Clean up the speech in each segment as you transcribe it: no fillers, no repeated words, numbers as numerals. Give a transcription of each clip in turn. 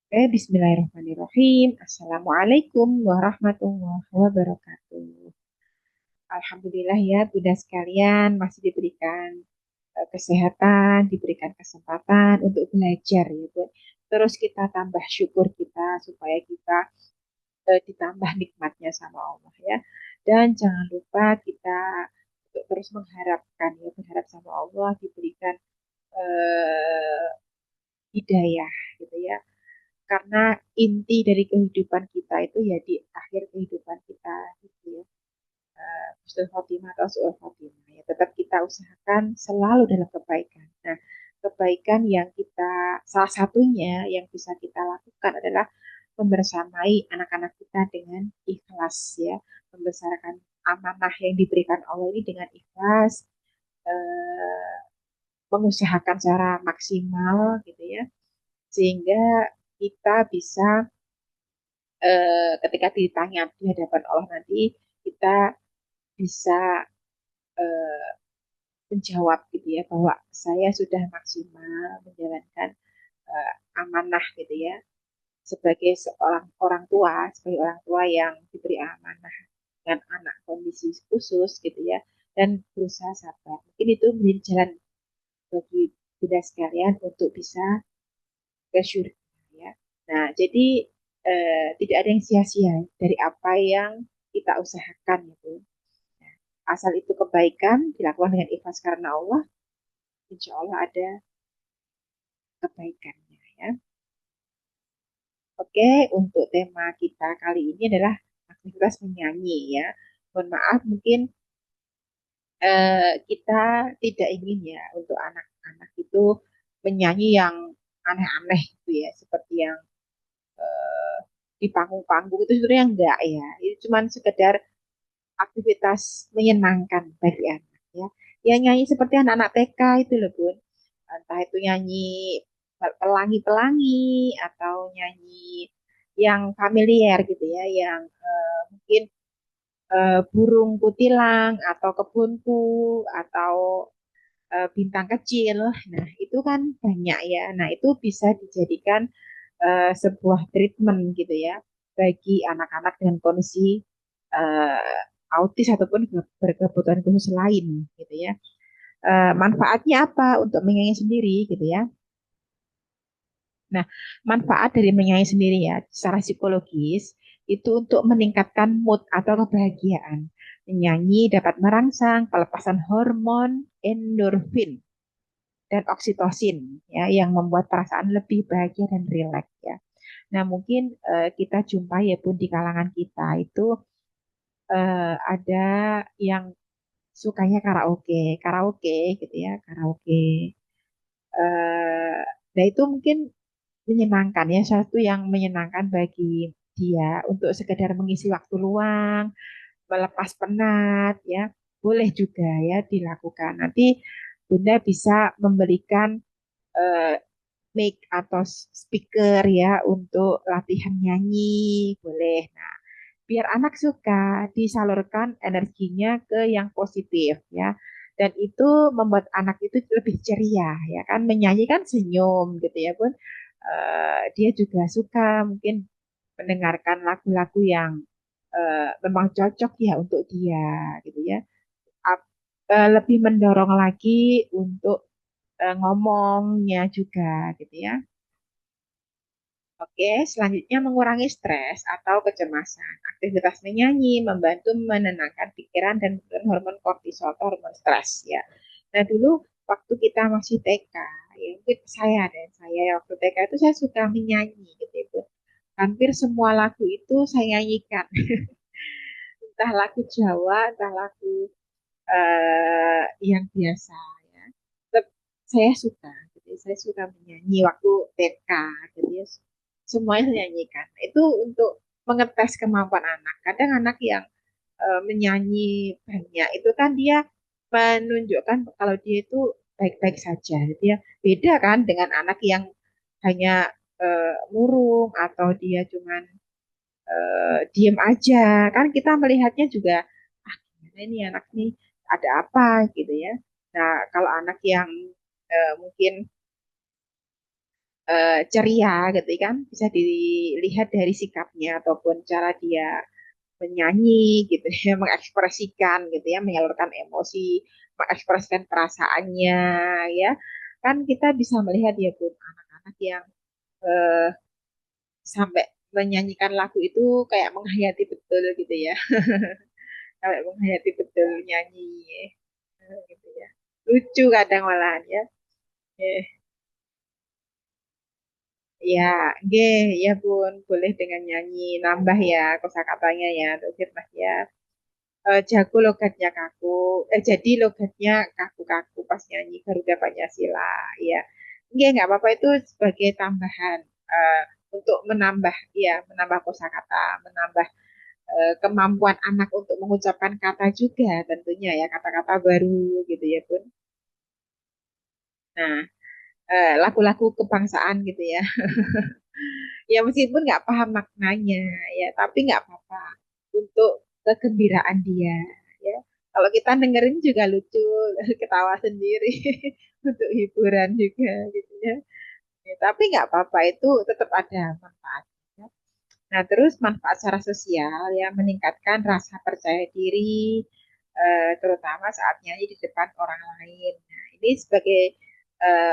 Bismillahirrahmanirrahim. Assalamualaikum warahmatullahi wabarakatuh. Alhamdulillah ya, Bunda sekalian masih diberikan kesehatan, diberikan kesempatan untuk belajar ya, Bu. Terus kita tambah syukur kita supaya kita ditambah nikmatnya sama Allah ya. Dan jangan lupa kita untuk terus mengharapkan ya, berharap sama Allah diberikan eh, hidayah gitu ya, karena inti dari kehidupan kita itu ya di akhir kehidupan kita gitu ya, husnul khotimah atau su'ul khotimah ya, tetap kita usahakan selalu dalam kebaikan. Nah, kebaikan yang kita salah satunya yang bisa kita lakukan adalah membersamai anak-anak kita dengan ikhlas ya, membesarkan amanah yang diberikan Allah ini dengan ikhlas, eh, mengusahakan secara maksimal gitu ya, sehingga kita bisa ketika ditanya di hadapan Allah nanti kita bisa eh, menjawab gitu ya, bahwa saya sudah maksimal menjalankan eh, amanah gitu ya, sebagai seorang orang tua, sebagai orang tua yang diberi amanah dengan anak kondisi khusus gitu ya, dan berusaha sabar. Mungkin itu menjadi jalan bagi kita sekalian untuk bisa ke surga ya. Nah, jadi tidak ada yang sia-sia dari apa yang kita usahakan gitu. Nah, asal itu kebaikan dilakukan dengan ikhlas karena Allah, insya Allah ada kebaikannya ya. Oke, untuk tema kita kali ini adalah aktivitas menyanyi ya. Mohon maaf, mungkin kita tidak ingin ya untuk anak-anak itu menyanyi yang aneh-aneh gitu ya, seperti yang eh, di panggung-panggung itu sebenarnya enggak ya. Itu cuma sekedar aktivitas menyenangkan bagi anak ya. Ya nyanyi seperti anak-anak TK itu loh Bun. Entah itu nyanyi pelangi-pelangi atau nyanyi yang familiar gitu ya, yang mungkin burung kutilang atau kebunku atau bintang kecil. Nah, itu kan banyak ya. Nah, itu bisa dijadikan sebuah treatment gitu ya bagi anak-anak dengan kondisi autis ataupun berkebutuhan khusus lain gitu ya. Manfaatnya apa untuk menyanyi sendiri gitu ya. Nah, manfaat dari menyanyi sendiri ya secara psikologis itu untuk meningkatkan mood atau kebahagiaan. Menyanyi dapat merangsang pelepasan hormon endorfin dan oksitosin ya, yang membuat perasaan lebih bahagia dan rileks ya. Nah, mungkin kita jumpai ya pun di kalangan kita itu ada yang sukanya karaoke, karaoke gitu ya, karaoke. Nah, itu mungkin menyenangkan ya, satu yang menyenangkan bagi dia untuk sekedar mengisi waktu luang, melepas penat ya, boleh juga ya dilakukan. Nanti Bunda bisa memberikan eh, mic atau speaker ya untuk latihan nyanyi, boleh. Nah, biar anak suka, disalurkan energinya ke yang positif ya. Dan itu membuat anak itu lebih ceria ya kan, menyanyi kan senyum gitu ya pun. Dia juga suka mungkin mendengarkan lagu-lagu yang memang cocok ya untuk dia gitu ya. Lebih mendorong lagi untuk ngomongnya juga gitu ya. Oke, selanjutnya mengurangi stres atau kecemasan. Aktivitas menyanyi membantu menenangkan pikiran dan hormon kortisol atau hormon stres ya. Nah, dulu waktu kita masih TK, ya mungkin saya waktu TK itu saya suka menyanyi gitu itu. Hampir semua lagu itu saya nyanyikan. Entah lagu Jawa, entah lagu yang biasa ya. Saya suka, jadi saya suka menyanyi waktu TK, jadi semuanya saya nyanyikan. Itu untuk mengetes kemampuan anak. Kadang anak yang menyanyi banyak itu kan dia menunjukkan kalau dia itu baik-baik saja. Jadi ya beda kan dengan anak yang hanya murung atau dia cuman diem aja. Kan kita melihatnya juga, ah gimana ini anak ini ada apa gitu ya. Nah, kalau anak yang mungkin ceria gitu kan, bisa dilihat dari sikapnya ataupun cara dia menyanyi gitu ya, mengekspresikan gitu ya, menyalurkan emosi, mengekspresikan perasaannya ya. Kan kita bisa melihat ya Bu, anak-anak yang eh, sampai menyanyikan lagu itu kayak menghayati betul gitu ya. Sampai menghayati betul nyanyi gitu ya. Lucu kadang malahan ya. Eh, Ya, nggih, ya Bun, boleh dengan nyanyi nambah ya kosakatanya ya, Tuh Firman ya. Jago logatnya kaku, jadi logatnya kaku-kaku pas nyanyi Garuda Pancasila, ya. Nggak apa-apa itu sebagai tambahan untuk menambah, ya, menambah kosakata, menambah kemampuan anak untuk mengucapkan kata juga tentunya ya, kata-kata baru gitu ya Bun. Nah, lagu-lagu kebangsaan gitu ya. Ya meskipun nggak paham maknanya ya, tapi nggak apa-apa untuk kegembiraan dia ya. Kalau kita dengerin juga lucu, ketawa sendiri untuk hiburan juga gitu ya. Ya, tapi nggak apa-apa itu tetap ada manfaatnya. Nah, terus manfaat secara sosial ya meningkatkan rasa percaya diri, terutama saat nyanyi di depan orang lain. Nah, ini sebagai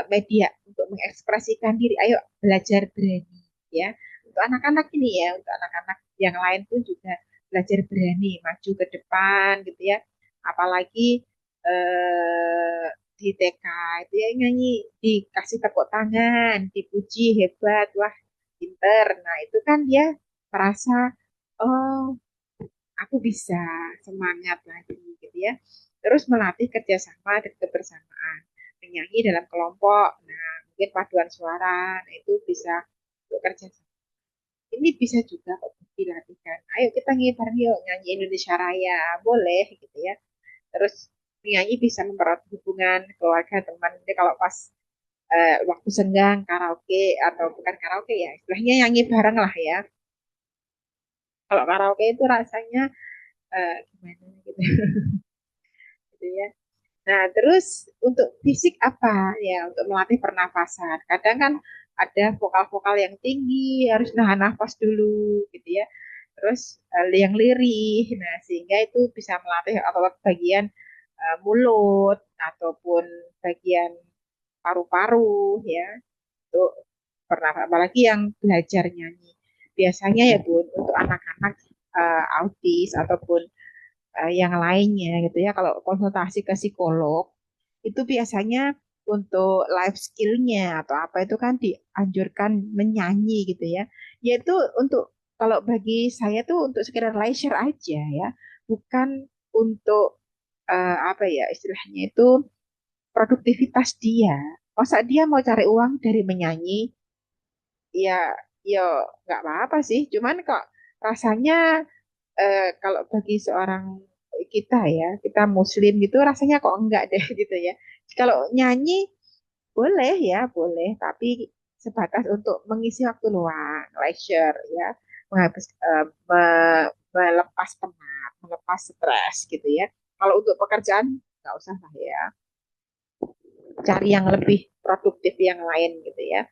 media untuk mengekspresikan diri. Ayo belajar berani ya. Untuk anak-anak ini ya, untuk anak-anak yang lain pun juga belajar berani maju ke depan gitu ya. Apalagi di TK itu ya nyanyi dikasih tepuk tangan, dipuji hebat, wah pinter. Nah, itu kan dia merasa oh aku bisa semangat lagi gitu ya. Terus melatih kerjasama dan kebersamaan, menyanyi dalam kelompok. Nah, mungkin paduan suara, nah itu bisa untuk kerjasama. Ini bisa juga kok dilatihkan. Ayo kita nyanyi bareng yuk, nyanyi Indonesia Raya, boleh gitu ya. Terus nyanyi bisa mempererat hubungan keluarga teman. Jadi kalau pas waktu senggang karaoke atau bukan karaoke ya, istilahnya nyanyi bareng lah ya. Kalau karaoke itu rasanya gimana gitu, gitu ya. Nah, terus untuk fisik apa ya? Untuk melatih pernafasan. Kadang kan ada vokal-vokal yang tinggi, harus nahan nafas dulu gitu ya. Terus yang lirih. Nah, sehingga itu bisa melatih atau bagian mulut ataupun bagian paru-paru ya. Untuk pernah apalagi yang belajar nyanyi. Biasanya ya Bun, untuk anak-anak autis ataupun yang lainnya gitu ya. Kalau konsultasi ke psikolog itu biasanya untuk life skill-nya atau apa itu kan dianjurkan menyanyi gitu ya. Yaitu untuk kalau bagi saya tuh untuk sekedar leisure aja ya, bukan untuk apa ya istilahnya itu produktivitas dia. Masa dia mau cari uang dari menyanyi? Ya, ya nggak apa-apa sih. Cuman kok rasanya kalau bagi seorang kita ya, kita muslim gitu rasanya kok enggak deh gitu ya. Kalau nyanyi boleh ya, boleh, tapi sebatas untuk mengisi waktu luang, leisure ya, menghabis, melepas penat, melepas stres gitu ya. Kalau untuk pekerjaan nggak usah lah ya, cari yang lebih produktif yang lain gitu ya.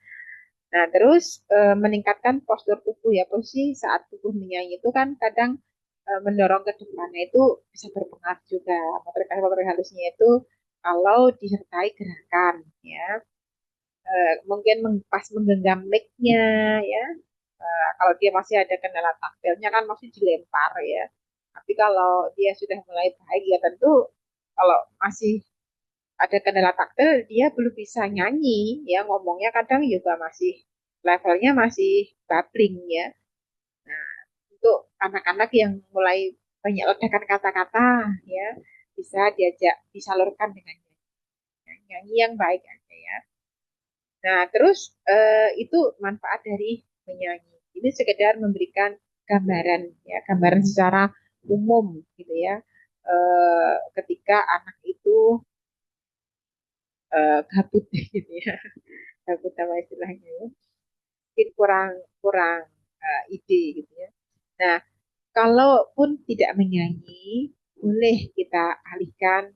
Nah, terus meningkatkan postur tubuh ya. Posisi saat tubuh menyanyi itu kan kadang mendorong ke depannya itu bisa berpengaruh juga. Motorik halusnya itu kalau disertai gerakan ya. Mungkin pas menggenggam mic-nya ya. Kalau dia masih ada kendala taktilnya kan masih dilempar ya. Tapi kalau dia sudah mulai baik ya tentu kalau masih ada kendala taktil dia belum bisa nyanyi ya, ngomongnya kadang juga masih levelnya masih babbling ya. Nah, untuk anak-anak yang mulai banyak ledakan kata-kata ya bisa diajak disalurkan dengan nyanyi yang baik aja ya. Nah, terus itu manfaat dari menyanyi. Ini sekedar memberikan gambaran ya, gambaran secara umum gitu ya. Ketika anak itu gabut gitu ya, gabut sama istilahnya ya. Mungkin kurang kurang ide gitu ya. Nah, kalaupun tidak menyanyi, boleh kita alihkan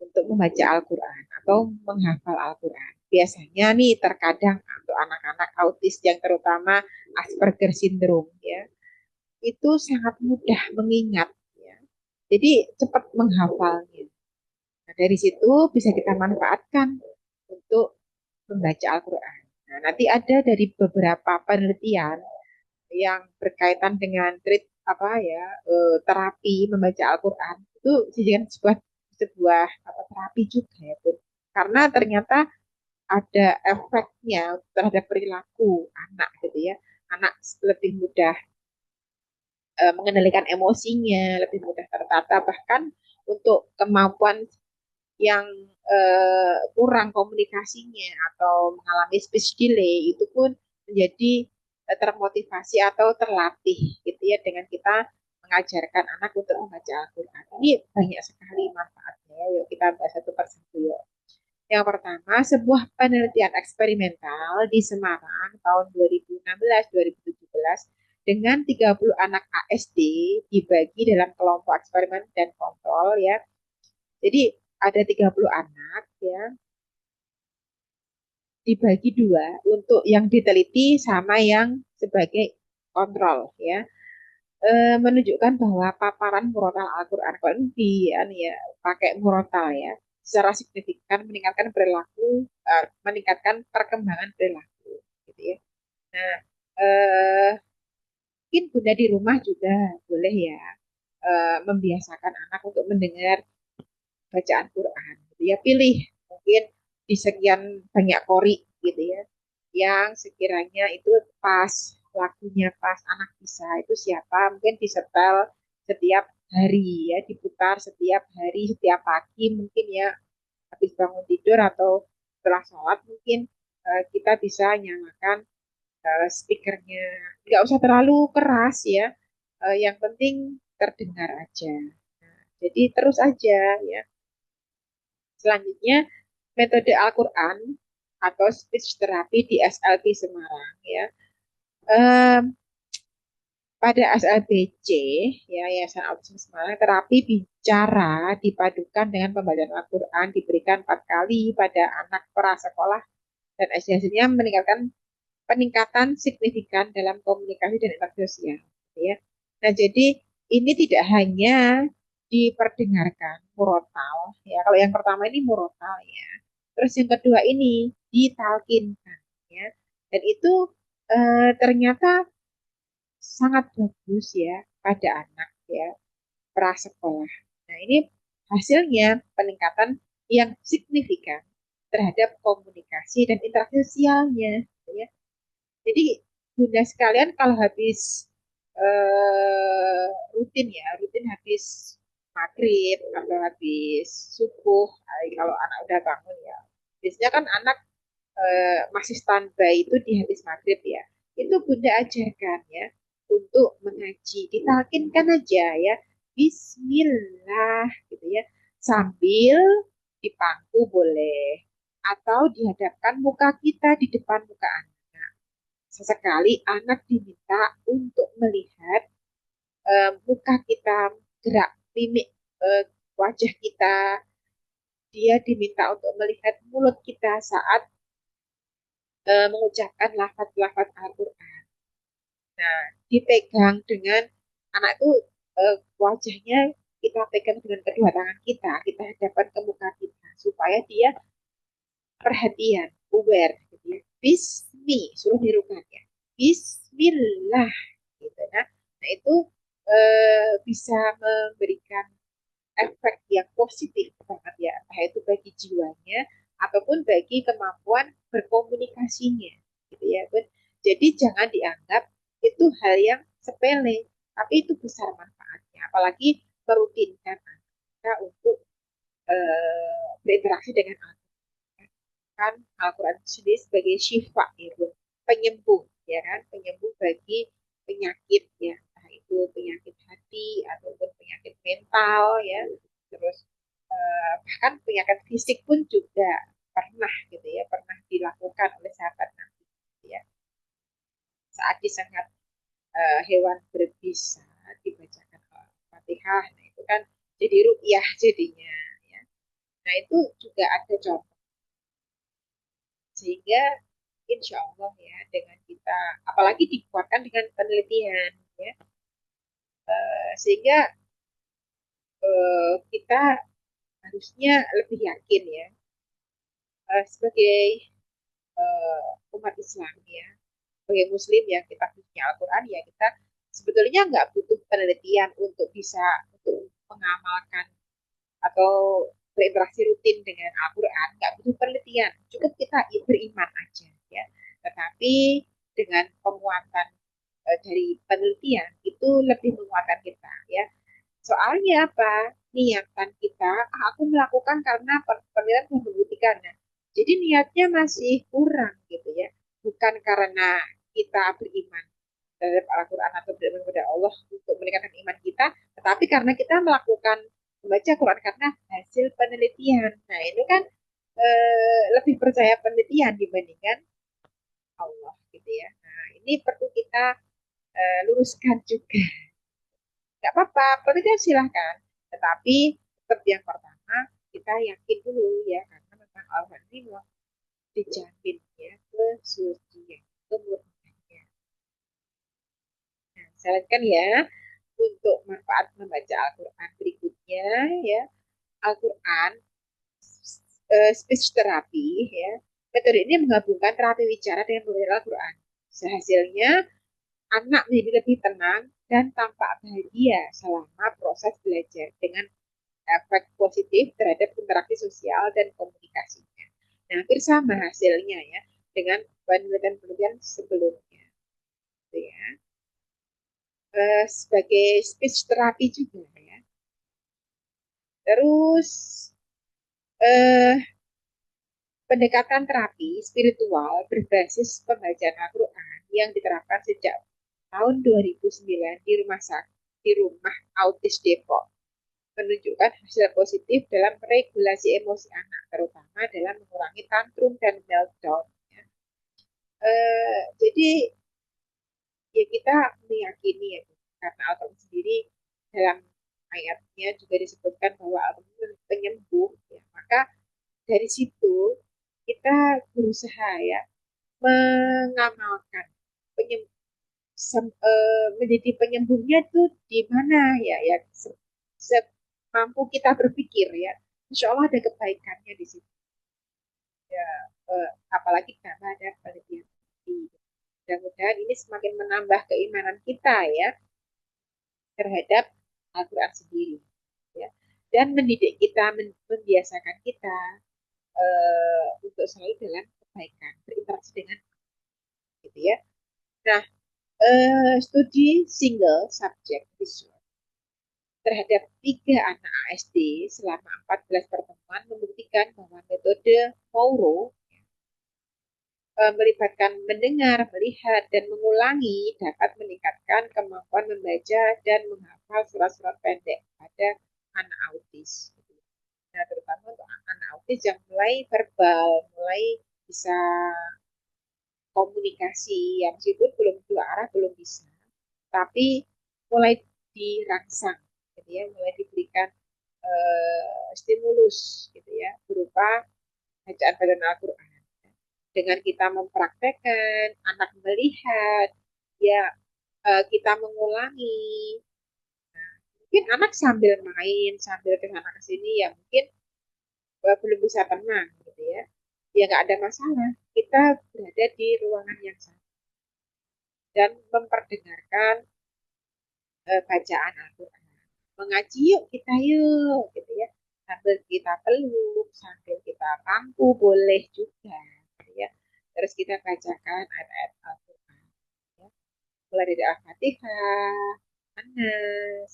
untuk membaca Al-Quran atau menghafal Al-Quran. biasanya nih terkadang untuk anak-anak autis yang terutama Asperger syndrome ya, itu sangat mudah mengingat ya. Jadi cepat menghafalnya. Nah, dari situ bisa kita manfaatkan untuk membaca Al-Quran. Nah, nanti ada dari beberapa penelitian yang berkaitan dengan apa ya, terapi membaca Al-Quran itu dijadikan sebuah sebuah apa, terapi juga ya Bun. Karena ternyata ada efeknya terhadap perilaku anak gitu ya. Anak lebih mudah mengendalikan emosinya, lebih mudah tertata, bahkan untuk kemampuan yang kurang komunikasinya atau mengalami speech delay itu pun menjadi termotivasi atau terlatih gitu ya dengan kita mengajarkan anak untuk membaca Al-Quran. Ini banyak sekali manfaatnya. Yuk kita bahas satu persatu yuk. Yang pertama, sebuah penelitian eksperimental di Semarang tahun 2016-2017 dengan 30 anak ASD dibagi dalam kelompok eksperimen dan kontrol ya. Jadi ada 30 anak ya, dibagi dua untuk yang diteliti sama yang sebagai kontrol ya. Menunjukkan bahwa paparan murotal Al-Quran kalau di ya, pakai murotal ya secara signifikan meningkatkan perilaku, meningkatkan perkembangan perilaku gitu ya. Nah, eh, mungkin Bunda di rumah juga boleh ya membiasakan anak untuk mendengar bacaan Quran gitu ya. Pilih mungkin di sekian banyak kori gitu ya yang sekiranya itu pas, lagunya pas, anak bisa itu siapa, mungkin disetel setiap hari ya, diputar setiap hari, setiap pagi mungkin ya, habis bangun tidur atau setelah sholat mungkin kita bisa nyalakan speakernya, nggak usah terlalu keras ya. Yang penting terdengar aja. Nah, jadi terus aja ya. Selanjutnya, metode Al-Quran atau speech therapy di SLB Semarang ya. Um, Pada SLBC ya, Yayasan Autisme Semarang, terapi bicara dipadukan dengan pembacaan Al-Quran diberikan 4 kali pada anak prasekolah dan SD, hasilnya meningkatkan peningkatan signifikan dalam komunikasi dan interaksi sosial ya. Nah, jadi ini tidak hanya diperdengarkan murotal ya. Kalau yang pertama ini murotal ya. Terus yang kedua ini ditalkinkan ya. Dan itu ternyata sangat bagus ya pada anak ya prasekolah. Nah, ini hasilnya peningkatan yang signifikan terhadap komunikasi dan interaksi sosialnya ya. Jadi Bunda sekalian kalau habis eh, rutin ya, rutin habis maghrib atau habis subuh, kalau anak udah bangun ya. Biasanya kan anak masih standby itu di habis maghrib ya. Itu Bunda ajarkan ya untuk mengaji. Ditalkinkan aja ya. Bismillah gitu ya. Sambil dipangku boleh. Atau dihadapkan muka kita di depan muka anak. Sesekali anak diminta untuk melihat muka kita, gerak mimik wajah kita. Dia diminta untuk melihat mulut kita saat mengucapkan lafaz-lafaz Al-Quran. Nah, dipegang dengan anak itu, wajahnya kita pegang dengan kedua tangan kita hadapkan ke muka kita supaya dia perhatian, aware, gitu ya. Bismi, suruh nirukan ya. Bismillah, gitu. Nah itu bisa memberikan efek yang positif banget ya, entah itu bagi jiwanya ataupun bagi kemampuan berkomunikasinya, gitu ya. Jadi jangan dianggap itu hal yang sepele, tapi itu besar manfaatnya. Apalagi merutinkan kita untuk berinteraksi dengan Al-Quran. Kan Al-Quran sendiri sebagai syifa, ya, penyembuh, ya kan, penyembuh bagi penyakit ya, entah itu penyakit hati ataupun penyakit mental ya, terus bahkan penyakit fisik pun juga pernah gitu ya, pernah dilakukan oleh sahabat Nabi gitu ya, saat disengat hewan berbisa dibacakan Fatihah, nah itu kan jadi ru'yah jadinya ya. Nah itu juga ada contoh Sehingga insya Allah ya dengan kita, apalagi dikuatkan dengan penelitian ya, sehingga kita harusnya lebih yakin ya, sebagai umat Islam ya, sebagai Muslim ya, kita punya Al-Quran ya, kita sebetulnya nggak butuh penelitian untuk bisa untuk mengamalkan atau berinteraksi rutin dengan Al-Quran, nggak butuh penelitian, cukup kita beriman aja ya. Tetapi dengan penguatan dari penelitian itu lebih menguatkan kita ya. Soalnya apa? Niatan kita, aku melakukan karena penelitian membuktikan. Nah, jadi niatnya masih kurang gitu ya. Bukan karena kita beriman terhadap Al-Quran atau beriman kepada Allah untuk meningkatkan iman kita, tetapi karena kita melakukan membaca Quran karena hasil penelitian. Nah, ini kan lebih percaya penelitian dibandingkan Allah gitu ya. Nah, ini perlu kita luruskan juga. Nggak apa-apa, penelitian silahkan. Tetapi seperti yang pertama, kita yakin dulu ya, karena memang Al-Quran ini dijamin ya kesucian, kemurniannya. Nah, saya lihatkan ya, untuk manfaat membaca Al-Quran berikutnya ya, Al-Quran speech therapy ya. Metode ini menggabungkan terapi bicara dengan pembelajaran Al-Quran. Sehasilnya, anak menjadi lebih tenang dan tampak bahagia selama proses belajar dengan efek positif terhadap interaksi sosial dan komunikasinya. Nah, hampir sama hasilnya ya dengan penelitian-penelitian sebelumnya. Gitu ya. Sebagai speech therapy juga ya. Terus eh, pendekatan terapi spiritual berbasis pembacaan Al-Quran yang diterapkan sejak tahun 2009 di rumah autis Depok menunjukkan hasil positif dalam regulasi emosi anak, terutama dalam mengurangi tantrum dan meltdown. Ya. Jadi ya kita meyakini ya, karena Al-Quran sendiri dalam ayatnya juga disebutkan bahwa Al-Quran penyembuh, ya. Maka dari situ kita berusaha ya mengamalkan penyem, menjadi penyembuhnya itu di mana ya ya semampu kita berpikir ya, insya Allah ada kebaikannya di situ ya, apalagi karena ada penelitian. Mudah-mudahan ini semakin menambah keimanan kita ya terhadap Al-Quran sendiri ya, dan mendidik kita, membiasakan kita untuk selalu dalam kebaikan, berinteraksi dengan gitu ya. Nah, studi single subject research terhadap 3 anak ASD selama 14 pertemuan membuktikan bahwa metode Mauro melibatkan mendengar, melihat, dan mengulangi dapat meningkatkan kemampuan membaca dan menghafal surat-surat pendek pada anak autis. Nah, terutama untuk anak autis yang mulai verbal, mulai bisa komunikasi, yang meskipun belum dua arah, belum bisa, tapi mulai dirangsang, gitu ya, mulai diberikan stimulus, gitu ya, berupa bacaan-bacaan Al-Quran. Dengan kita mempraktekkan, anak melihat, ya kita mengulangi. Mungkin anak sambil main, sambil ke sana ke sini, ya mungkin belum bisa tenang, gitu ya. Ya nggak ada masalah. Kita berada di ruangan yang sama dan memperdengarkan bacaan Al-Quran. Mengaji yuk kita yuk, gitu ya. Sambil kita peluk, sambil kita pangku boleh juga, gitu ya. Terus kita bacakan ayat-ayat Al-Quran. Ya. Mulai dari Al-Fatihah, Anas,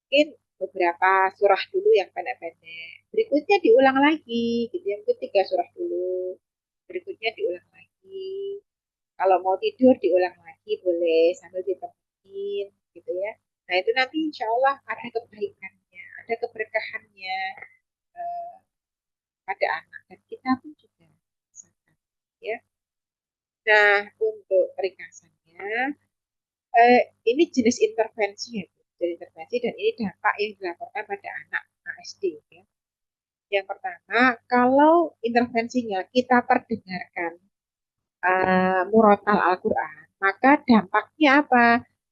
mungkin beberapa surah dulu yang pendek-pendek. Berikutnya diulang lagi, gitu ya. Mungkin 3 surah dulu. Berikutnya diulang lagi. Kalau mau tidur diulang lagi boleh sambil ditemenin, gitu ya. Nah itu nanti insya Allah ada kebaikannya, ada keberkahannya eh, pada anak dan kita pun juga rasakan, ya. Nah untuk ringkasannya, ini jenis intervensi ya, Bu. Jenis intervensi dan ini dampak yang dilaporkan pada anak ASD ya. Yang pertama, kalau intervensinya kita perdengarkan murotal Al-Quran, maka dampaknya apa?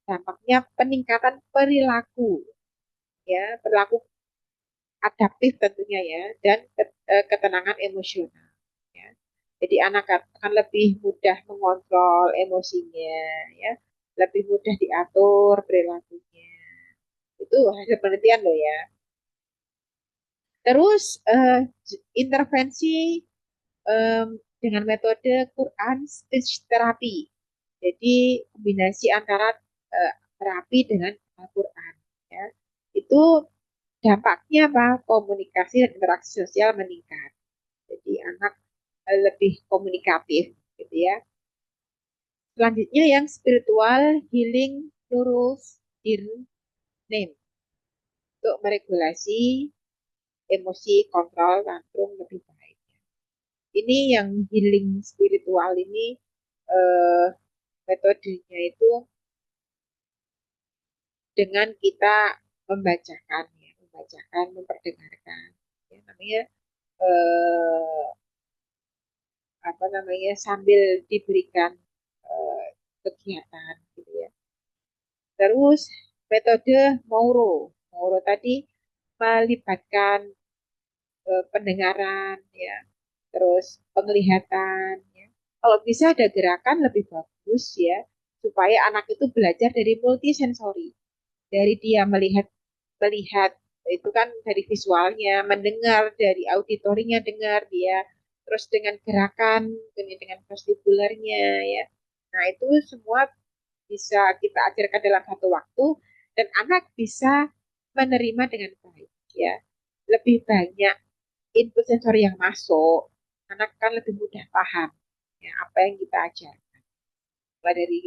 Dampaknya peningkatan perilaku, ya, perilaku adaptif tentunya ya, dan ketenangan emosional. Ya. Jadi anak akan lebih mudah mengontrol emosinya, ya, lebih mudah diatur perilakunya. Itu hasil penelitian loh ya. Terus intervensi em, dengan metode Quran speech therapy. Jadi kombinasi antara terapi dengan Al-Quran. Ya. Itu dampaknya apa? Komunikasi dan interaksi sosial meningkat. Jadi anak lebih komunikatif, gitu ya. Selanjutnya yang spiritual healing nurus in name untuk meregulasi emosi, kontrol, tantrum lebih baik. Ini yang healing spiritual ini eh, metodenya itu dengan kita membacakan, ya, membacakan, memperdengarkan, ya, namanya eh, apa namanya sambil diberikan eh, kegiatan, gitu ya. Terus metode Mauro, Mauro tadi melibatkan pendengaran, ya, terus penglihatan, ya. Kalau bisa ada gerakan lebih bagus ya, supaya anak itu belajar dari multisensori. Dari dia melihat melihat itu kan dari visualnya, mendengar dari auditorinya dengar dia, terus dengan gerakan dengan vestibularnya ya. Nah, itu semua bisa kita ajarkan dalam satu waktu dan anak bisa menerima dengan baik ya. Lebih banyak input sensori yang masuk, anak kan lebih mudah paham ya apa yang kita ajarkan. Mulai dari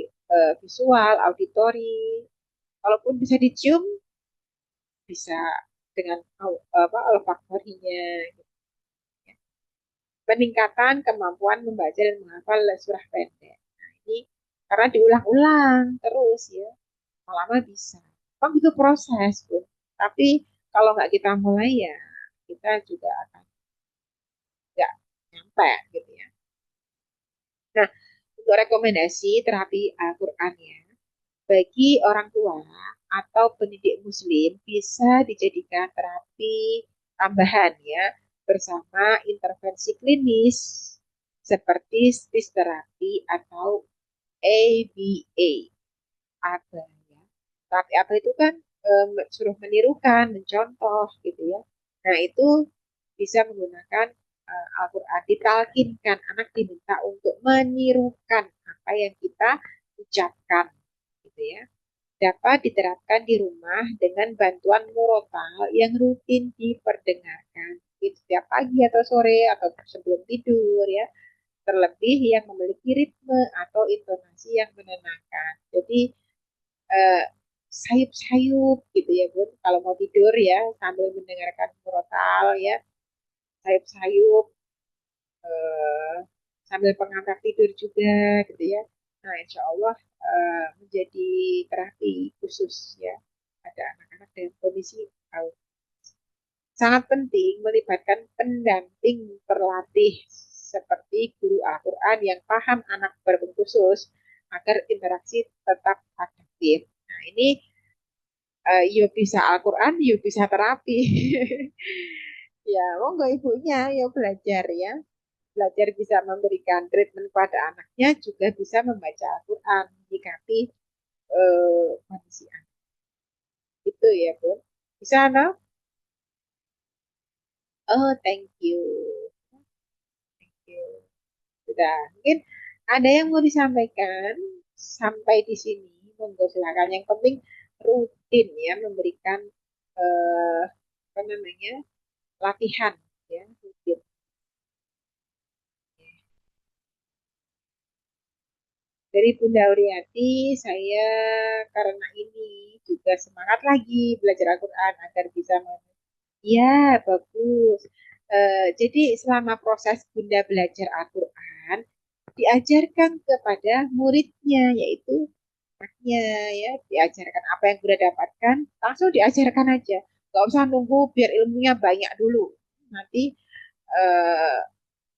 visual, auditori, kalaupun bisa dicium bisa dengan apa olfaktorinya gitu ya. Peningkatan kemampuan membaca dan menghafal surah pendek. Nah, ini karena diulang-ulang terus ya, lama bisa. Memang itu proses, Bu. Tapi kalau nggak kita mulai ya kita juga akan nggak nyampe gitu ya. Nah, untuk rekomendasi terapi Al-Quran ya, bagi orang tua atau pendidik muslim bisa dijadikan terapi tambahan ya bersama intervensi klinis seperti speech therapy atau ABA. Apa ya? Terapi apa itu kan suruh menirukan, mencontoh gitu ya. Nah, itu bisa menggunakan Al-Quran, ditalkinkan, anak diminta untuk menirukan apa yang kita ucapkan gitu ya, dapat diterapkan di rumah dengan bantuan murotal yang rutin diperdengarkan setiap pagi atau sore atau sebelum tidur ya, terlebih yang memiliki ritme atau intonasi yang menenangkan. Jadi eh, sayup-sayup gitu ya Bun, kalau mau tidur ya sambil mendengarkan murotal ya, sayup-sayup eh, sambil pengantar tidur juga gitu ya. Nah, insya Allah menjadi terapi khusus ya pada anak-anak dengan kondisi autis. Sangat penting melibatkan pendamping terlatih seperti guru Al-Quran yang paham anak berkebutuhan khusus agar interaksi tetap adaptif. Nah, ini yuk bisa Al-Quran, yuk bisa terapi. Ya, monggo ibunya ya belajar ya. Belajar bisa memberikan treatment pada anaknya, juga bisa membaca Al-Quran, menyikapi kondisi anak. Itu ya, Bu. Bisa, no? Oh, thank you. Thank you. Sudah. Mungkin ada yang mau disampaikan sampai di sini. Monggo silakan. Yang penting rutin ya, memberikan apa namanya, latihan ya, rutin. Dari Bunda Uriati, saya karena ini juga semangat lagi belajar Al-Quran agar bisa. Ya, bagus. Jadi selama proses Bunda belajar Al-Quran, diajarkan kepada muridnya, yaitu anaknya, ya. Diajarkan apa yang Bunda dapatkan, langsung diajarkan aja. Gak usah nunggu biar ilmunya banyak dulu. nanti eh,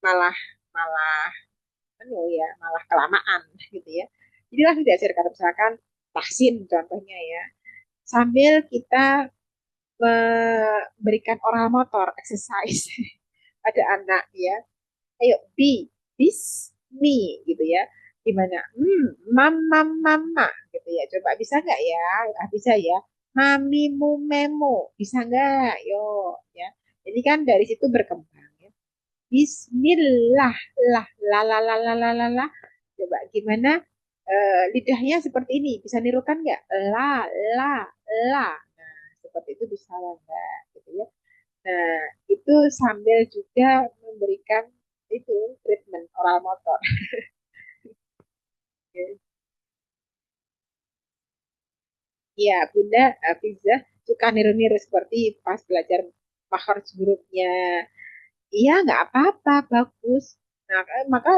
malah malah malah kelamaan gitu ya. Jadi langsung diajarkan misalkan tahsin contohnya ya. Sambil kita memberikan oral motor exercise pada anak ya. Ayo bis me gitu ya. Gimana? Mama gitu ya. Coba bisa nggak ya? Ah, bisa ya. Mami mu memo bisa nggak? Yo ya. Jadi kan dari situ berkembang ya. Bismillah lah la la la la la la la. Coba gimana? Lidahnya seperti ini. Bisa nirukan nggak? La la. Nah, seperti itu bisa nggak? Gitu ya. Nah, itu sambil juga memberikan itu treatment oral motor. Iya, Bunda Fiza suka niru-niru seperti pas belajar makhraj hurufnya. Iya, nggak apa-apa, bagus. Nah, maka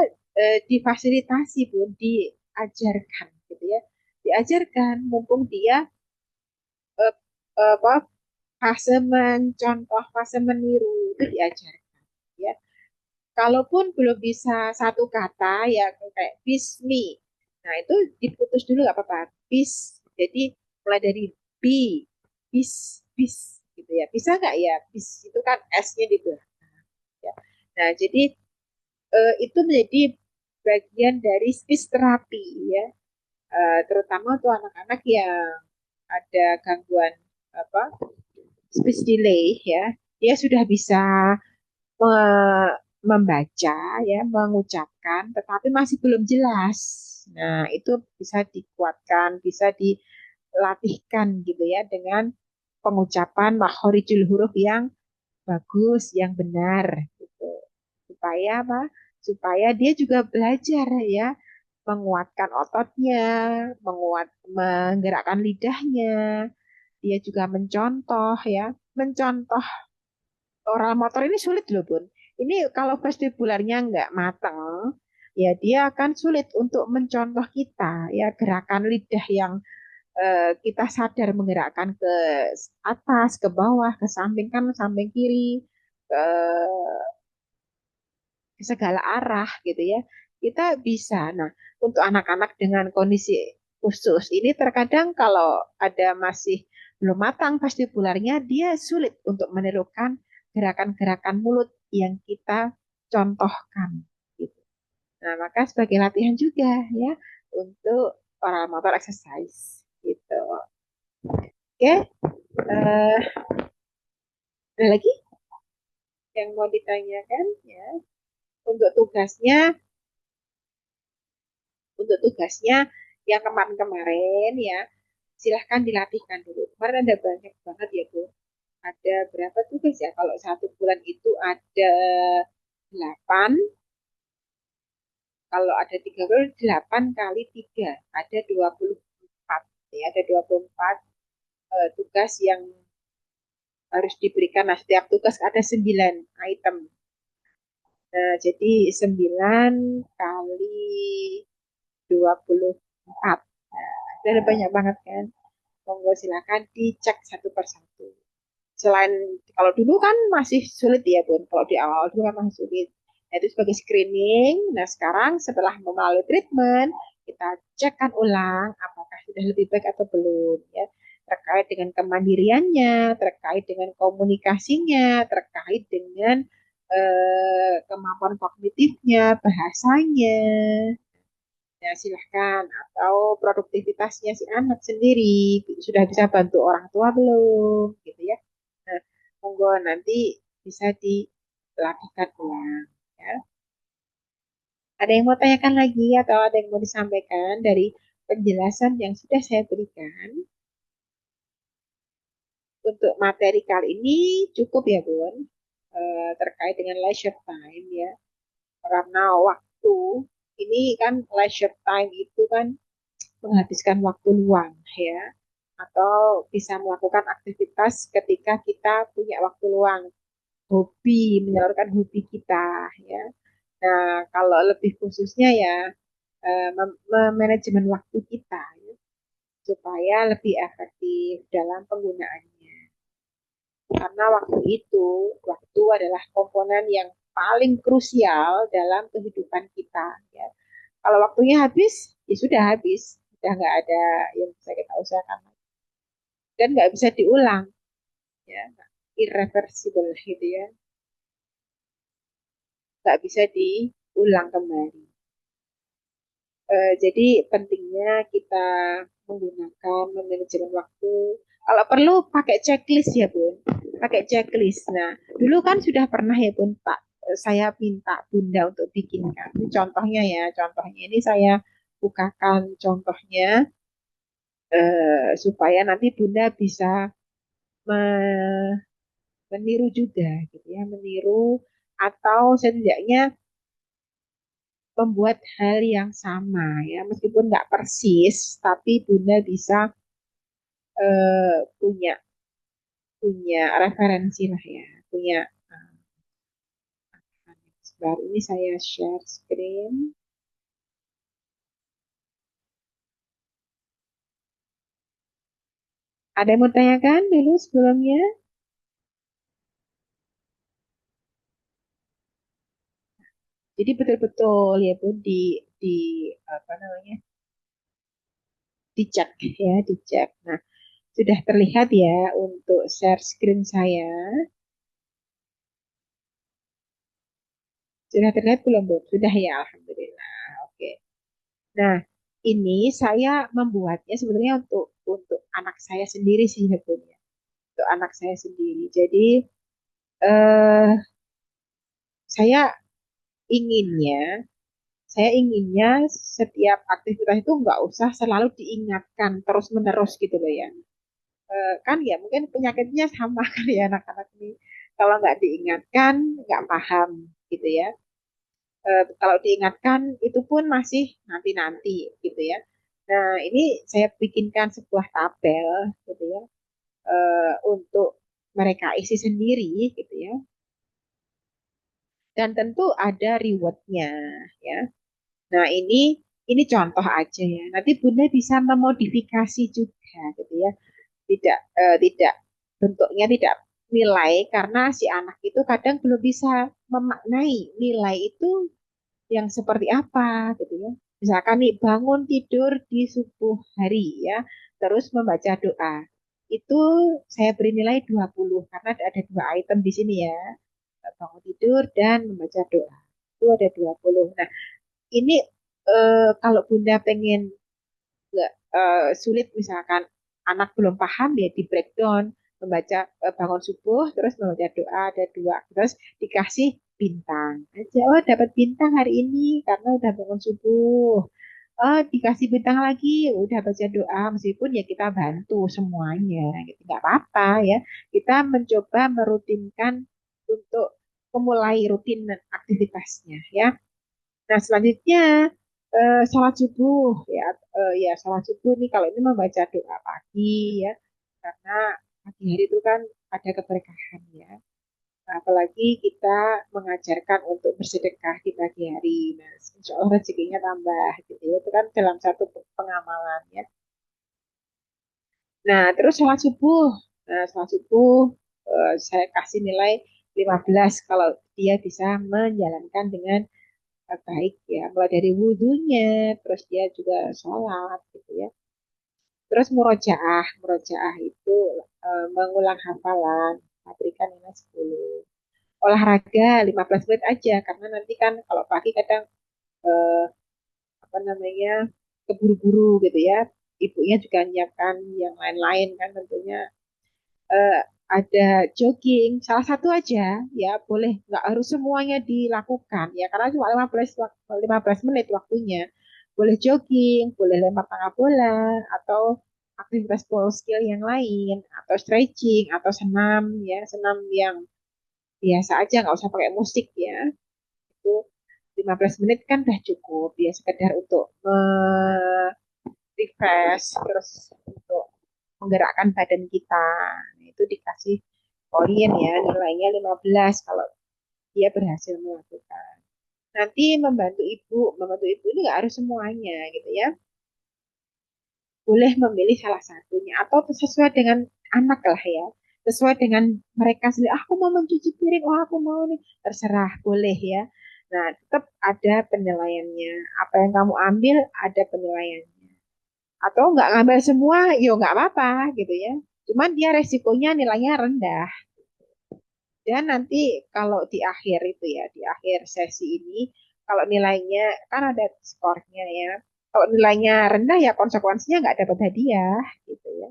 difasilitasi, Bun, diajarkan gitu ya. Diajarkan, mumpung dia eh, apa fase mencontoh, fase meniru itu diajarkan ya. Kalaupun belum bisa satu kata ya kayak bismi. Nah, itu diputus dulu nggak apa-apa. Bis. Jadi mulai dari bi, bis gitu ya. Bisa nggak ya? Bis itu kan S-nya di belakang ya. Nah, jadi itu menjadi bagian dari speech terapi ya. Terutama untuk anak-anak yang ada gangguan apa speech delay ya. Dia sudah bisa membaca ya, mengucapkan, tetapi masih belum jelas. Nah, itu bisa dikuatkan, bisa dilatihkan gitu ya dengan pengucapan makhorijul huruf yang bagus, yang benar gitu. Supaya apa? Supaya dia juga belajar ya, menguatkan ototnya, menggerakkan lidahnya, dia juga mencontoh ya, mencontoh oral motor ini sulit loh Bun. Ini kalau vestibularnya nggak matang, ya dia akan sulit untuk mencontoh kita. Ya gerakan lidah yang kita sadar menggerakkan ke atas, ke bawah, ke samping kanan, samping kiri, ke segala arah gitu ya. Kita bisa. Nah, untuk anak-anak dengan kondisi khusus ini terkadang kalau ada masih belum matang vestibularnya, dia sulit untuk menirukan gerakan-gerakan mulut yang kita contohkan. Gitu. Nah, maka sebagai latihan juga ya untuk oral motor exercise. Gitu. Oke, ada lagi yang mau ditanyakan ya? Untuk tugasnya untuk tugasnya yang kemarin-kemarin ya silahkan dilatihkan dulu. Kemarin ada banyak banget ya Bu. Ada berapa tugas ya? Kalau satu bulan itu ada 8, kalau ada 3 bulan 8 kali 3, ada 24. Ya, ada 24 tugas yang harus diberikan. Nah, setiap tugas ada 9 item. Nah, jadi 9 kali 24. Nah, ada banyak banget kan. Monggo silakan dicek satu persatu. Selain kalau dulu kan masih sulit ya Bun, kalau di awal dulu kan masih sulit. Nah, itu sebagai screening. Nah sekarang setelah melalui treatment, kita cekkan ulang apakah sudah lebih baik atau belum ya. Terkait dengan kemandiriannya, terkait dengan komunikasinya, terkait dengan kemampuan kognitifnya, bahasanya, ya silahkan atau produktivitasnya si anak sendiri sudah bisa bantu orang tua belum gitu ya. Nah, monggo nanti bisa dilakukan ulang ya. Ada yang mau tanyakan lagi atau ada yang mau disampaikan dari penjelasan yang sudah saya berikan untuk materi kali ini cukup ya Bun. Terkait dengan leisure time ya, karena waktu ini kan leisure time itu kan menghabiskan waktu luang ya, atau bisa melakukan aktivitas ketika kita punya waktu luang, hobi, menyalurkan hobi kita ya. Nah, kalau lebih khususnya ya manajemen waktu kita ya, supaya lebih efektif dalam penggunaannya. Karena waktu adalah komponen yang paling krusial dalam kehidupan kita. Ya. Kalau waktunya habis, ya sudah habis. Sudah nggak ada yang bisa kita usahakan. Dan nggak bisa diulang. Ya. Irreversible gitu ya. Nggak bisa diulang kembali. Jadi pentingnya kita menggunakan manajemen waktu. Kalau perlu pakai checklist ya Bun, pakai checklist. Nah, dulu kan sudah pernah ya Bun, Pak, saya minta Bunda untuk bikinkan. Ini contohnya ya, contohnya ini saya bukakan contohnya supaya nanti Bunda bisa me- meniru juga, gitu ya, meniru atau setidaknya membuat hal yang sama ya meskipun nggak persis tapi Bunda bisa punya punya referensi lah ya punya sebentar ini saya share screen ada yang mau tanyakan dulu sebelumnya jadi betul-betul ya Bu di apa namanya dicek ya dicek nah sudah terlihat ya untuk share screen saya sudah terlihat belum Bu sudah ya Alhamdulillah oke. Nah, ini saya membuatnya sebenarnya untuk anak saya sendiri sih sebetulnya. Untuk anak saya sendiri. Jadi eh, saya inginnya, saya inginnya setiap aktivitas itu nggak usah selalu diingatkan terus-menerus gitu loh ya. Kan ya mungkin penyakitnya sama kali ya anak-anak ini. Kalau nggak diingatkan, nggak paham gitu ya. Kalau diingatkan itu pun masih nanti-nanti gitu ya. Nah, ini saya bikinkan sebuah tabel gitu ya untuk mereka isi sendiri gitu ya. Dan tentu ada rewardnya ya. Nah, ini contoh aja ya. Nanti Bunda bisa memodifikasi juga gitu ya. Tidak bentuknya tidak nilai karena si anak itu kadang belum bisa memaknai nilai itu yang seperti apa gitu ya. Misalkan nih bangun tidur di subuh hari ya, terus membaca doa. Itu saya beri nilai 20 karena ada dua item di sini ya. Bangun tidur dan membaca doa. Itu ada 20. Nah, ini kalau Bunda pengen nggak sulit misalkan anak belum paham ya di breakdown membaca bangun subuh terus membaca doa ada dua terus dikasih bintang aja oh dapat bintang hari ini karena udah bangun subuh oh dikasih bintang lagi udah baca doa meskipun ya kita bantu semuanya gitu nggak apa-apa ya kita mencoba merutinkan untuk memulai rutin aktivitasnya ya. Nah, selanjutnya sholat subuh ya ya sholat subuh nih kalau ini membaca doa pagi ya karena pagi hari itu kan ada keberkahan ya. Nah, apalagi kita mengajarkan untuk bersedekah di pagi hari. Nah, insya Allah rezekinya tambah gitu ya. Itu kan dalam satu pengamalan ya. Nah, terus sholat subuh. Nah, sholat subuh saya kasih nilai 15 kalau dia bisa menjalankan dengan baik ya mulai dari wudhunya terus dia juga sholat gitu ya terus murojaah itu mengulang hafalan berikan nilai 10 olahraga 15 menit aja karena nanti kan kalau pagi kadang eh, apa namanya keburu-buru gitu ya ibunya juga menyiapkan yang lain-lain kan tentunya eh, ada jogging, salah satu aja ya boleh nggak harus semuanya dilakukan ya karena cuma 15 menit waktunya. Boleh jogging, boleh lempar tangga bola atau aktivitas ball skill yang lain atau stretching atau senam ya senam yang biasa aja nggak usah pakai musik ya itu 15 menit kan udah cukup ya sekedar untuk refresh terus untuk menggerakkan badan kita. Nah, itu dikasih poin ya, nilainya 15 kalau dia berhasil melakukan. Nanti membantu ibu ini nggak harus semuanya gitu ya. Boleh memilih salah satunya atau sesuai dengan anak lah ya. sesuai dengan mereka sendiri. Aku mau mencuci piring, oh aku mau nih, terserah, boleh ya. Nah, tetap ada penilaiannya. Apa yang kamu ambil ada penilaiannya. Atau nggak ngambil semua, yo nggak apa-apa gitu ya. Cuman dia resikonya nilainya rendah. Dan nanti kalau di akhir itu ya, di akhir sesi ini, kalau nilainya kan ada skornya ya. Kalau nilainya rendah ya konsekuensinya nggak dapat hadiah gitu ya.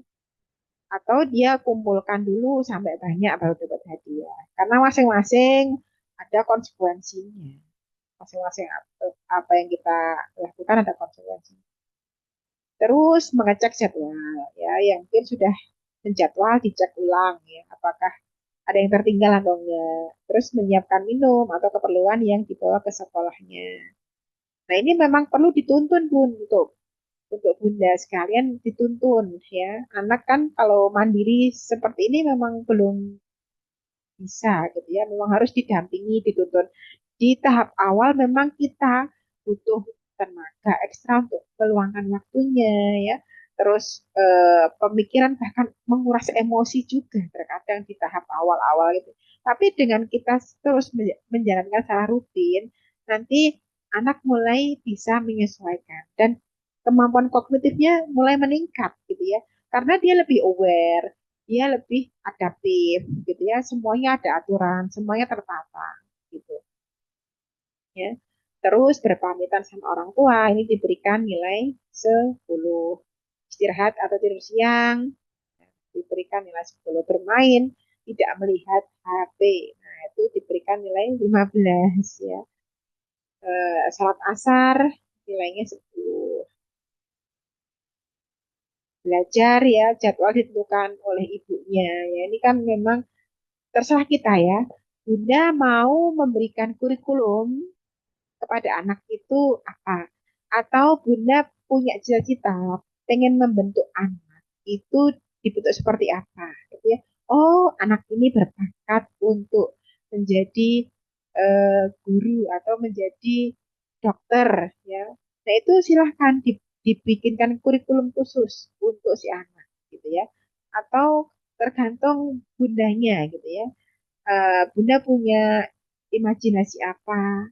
Atau dia kumpulkan dulu sampai banyak baru dapat hadiah. Karena masing-masing ada konsekuensinya. Masing-masing apa yang kita lakukan ada konsekuensinya. Terus mengecek jadwal ya, yang mungkin sudah menjadwal dicek ulang ya, apakah ada yang tertinggal atau enggak. Terus menyiapkan minum atau keperluan yang dibawa ke sekolahnya. Nah, ini memang perlu dituntun Bun untuk Bunda sekalian dituntun ya. Anak kan kalau mandiri seperti ini memang belum bisa gitu ya. Memang harus didampingi, dituntun. Di tahap awal memang kita butuh tenaga ekstra untuk meluangkan waktunya ya. Terus pemikiran bahkan menguras emosi juga terkadang di tahap awal-awal gitu. Tapi dengan kita terus menjalankan secara rutin, nanti anak mulai bisa menyesuaikan dan kemampuan kognitifnya mulai meningkat gitu ya. Karena dia lebih aware, dia lebih adaptif gitu ya, semuanya ada aturan, semuanya tertata gitu ya. Terus berpamitan sama orang tua ini diberikan nilai 10. Istirahat atau tidur siang diberikan nilai 10. Bermain tidak melihat HP, nah itu diberikan nilai 15 ya. Salat asar nilainya 10. Belajar ya jadwal ditentukan oleh ibunya ya, ini kan memang terserah kita ya. Bunda mau memberikan kurikulum kepada anak itu apa? Atau Bunda punya cita-cita pengen membentuk anak itu dibentuk seperti apa? Gitu ya. Oh, anak ini berbakat untuk menjadi guru atau menjadi dokter ya. Nah, itu silahkan dibikinkan kurikulum khusus untuk si anak gitu ya. Atau tergantung bundanya gitu ya. Bunda punya imajinasi apa,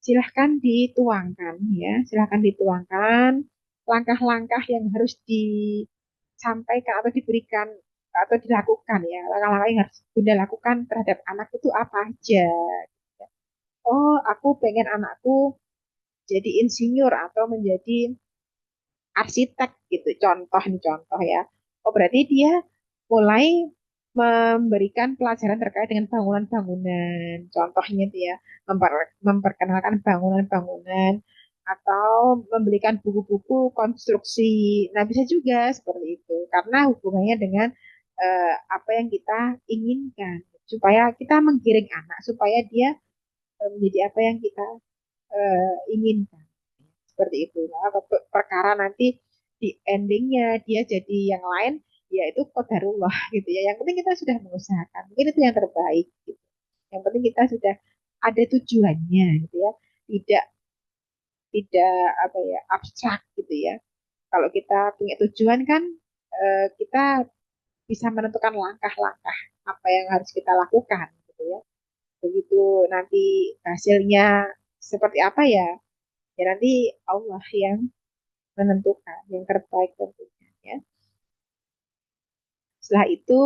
silahkan dituangkan ya, silahkan dituangkan langkah-langkah yang harus disampaikan atau diberikan atau dilakukan ya, langkah-langkah yang harus Bunda lakukan terhadap anak itu apa aja. Oh, aku pengen anakku jadi insinyur atau menjadi arsitek gitu, contoh nih contoh ya. Oh, berarti dia mulai memberikan pelajaran terkait dengan bangunan-bangunan. Contohnya itu ya, memperkenalkan bangunan-bangunan atau memberikan buku-buku konstruksi. Nah, bisa juga seperti itu karena hubungannya dengan apa yang kita inginkan supaya kita menggiring anak supaya dia menjadi apa yang kita inginkan. Seperti itu. Nah, perkara nanti di endingnya dia jadi yang lain, ya itu qadarullah gitu ya. Yang penting kita sudah mengusahakan. Mungkin itu yang terbaik gitu. Yang penting kita sudah ada tujuannya gitu ya. Tidak tidak apa ya abstrak gitu ya. Kalau kita punya tujuan kan kita bisa menentukan langkah-langkah apa yang harus kita lakukan gitu ya. Begitu nanti hasilnya seperti apa ya, ya nanti Allah yang menentukan yang terbaik tentunya ya. Setelah itu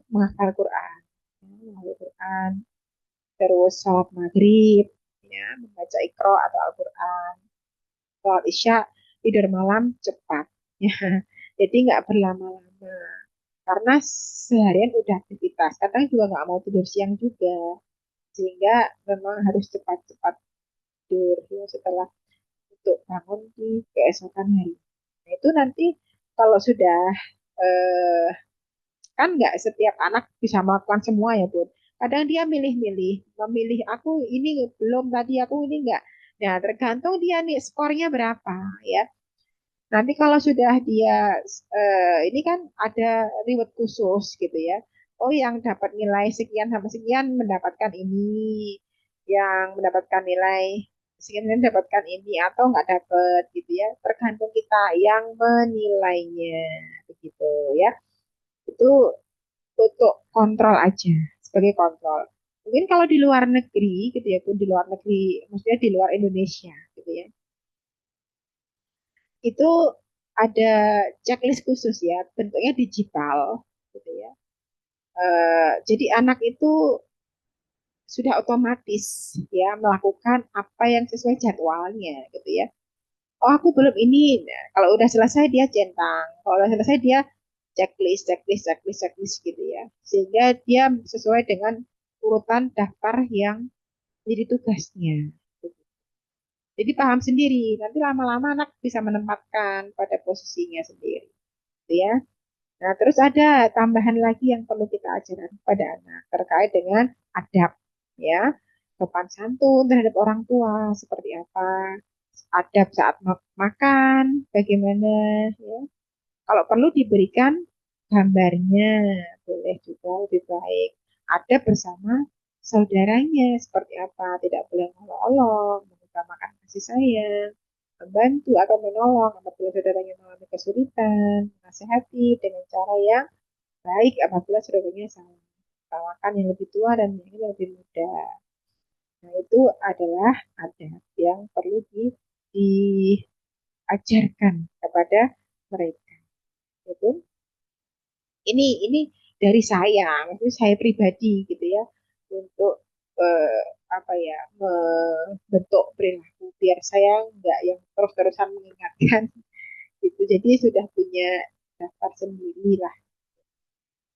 menghafal Quran, menghafal Quran, terus sholat maghrib, ya, membaca Iqra atau Al-Quran, sholat Isya, tidur malam cepat, ya. Jadi nggak berlama-lama karena seharian udah aktivitas. Kadang juga nggak mau tidur siang juga, sehingga memang harus cepat-cepat tidur ya, setelah untuk bangun di keesokan hari. Nah, itu nanti kalau sudah eh, kan nggak setiap anak bisa melakukan semua ya Bun. Kadang dia milih-milih, memilih aku ini belum tadi aku ini enggak. Nah, tergantung dia nih skornya berapa ya. Nanti kalau sudah dia ini kan ada reward khusus gitu ya. Oh, yang dapat nilai sekian sampai sekian mendapatkan ini, yang mendapatkan nilai sekian mendapatkan ini atau nggak dapat gitu ya. Tergantung kita yang menilainya begitu ya. Itu untuk kontrol aja, sebagai kontrol. Mungkin kalau di luar negeri gitu ya, pun di luar negeri, maksudnya di luar Indonesia gitu ya, itu ada checklist khusus ya, bentuknya digital gitu ya. Jadi anak itu sudah otomatis ya melakukan apa yang sesuai jadwalnya gitu ya. Oh aku belum ini. Nah, kalau udah selesai dia centang. Kalau udah selesai dia checklist, checklist, checklist, checklist gitu ya. Sehingga dia sesuai dengan urutan daftar yang jadi tugasnya. Jadi paham sendiri. Nanti lama-lama anak bisa menempatkan pada posisinya sendiri. Gitu ya. Nah, terus ada tambahan lagi yang perlu kita ajarkan kepada anak terkait dengan adab, ya, sopan santun terhadap orang tua seperti apa, adab saat makan, bagaimana, ya. Kalau perlu diberikan gambarnya, boleh juga lebih baik. Adab bersama saudaranya seperti apa, tidak boleh olok-olok, mengutamakan kasih sayang, membantu atau menolong apabila saudaranya mengalami kesulitan, menasehati dengan cara yang baik apabila saudaranya salah. Utamakan yang lebih tua dan yang lebih muda. Nah, itu adalah adab yang perlu diajarkan kepada mereka. Itu ini dari saya, maksudnya saya pribadi gitu ya, untuk eh, apa ya membentuk perilaku biar saya nggak yang terus-terusan mengingatkan gitu. Jadi sudah punya daftar sendiri lah.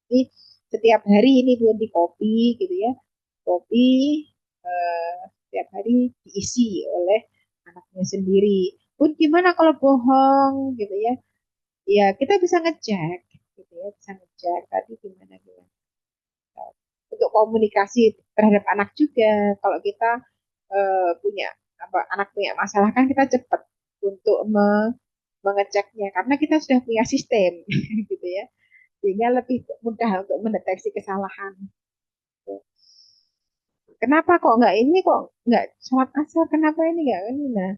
Jadi setiap hari ini buat di kopi gitu ya, kopi setiap hari diisi oleh anaknya sendiri. Pun gimana kalau bohong gitu ya? Ya kita bisa ngecek gitu ya, bisa ngecek tadi gimana gimana. Untuk komunikasi terhadap anak juga. Kalau kita punya apa anak punya masalah kan kita cepat untuk mengeceknya karena kita sudah punya sistem gitu ya. Sehingga lebih mudah untuk mendeteksi kesalahan. Kenapa kok nggak ini kok nggak sholat asar? Kenapa ini nggak ini? Nah,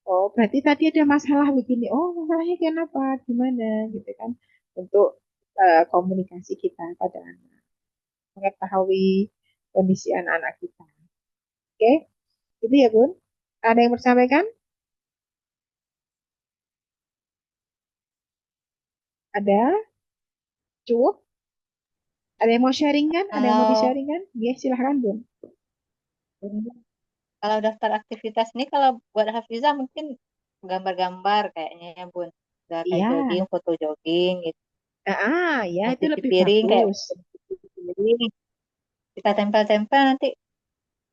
oh berarti tadi ada masalah begini. Oh masalahnya kenapa? Gimana gitu kan? Untuk komunikasi kita pada anak, mengetahui kondisi anak-anak kita. Oke, itu ya Bun. Ada yang bersampaikan? Ada? Cukup? Ada yang mau sharing kan? Ada yang mau Kalau di-sharing kan? Ya, silahkan Bun. kalau daftar aktivitas ini kalau buat Hafizah mungkin gambar-gambar kayaknya ya Bun. Udah kayak Iya, jogging, foto jogging gitu. ya Nah, itu cuci lebih piring kayak bagus. cuci piring. Kita tempel-tempel nanti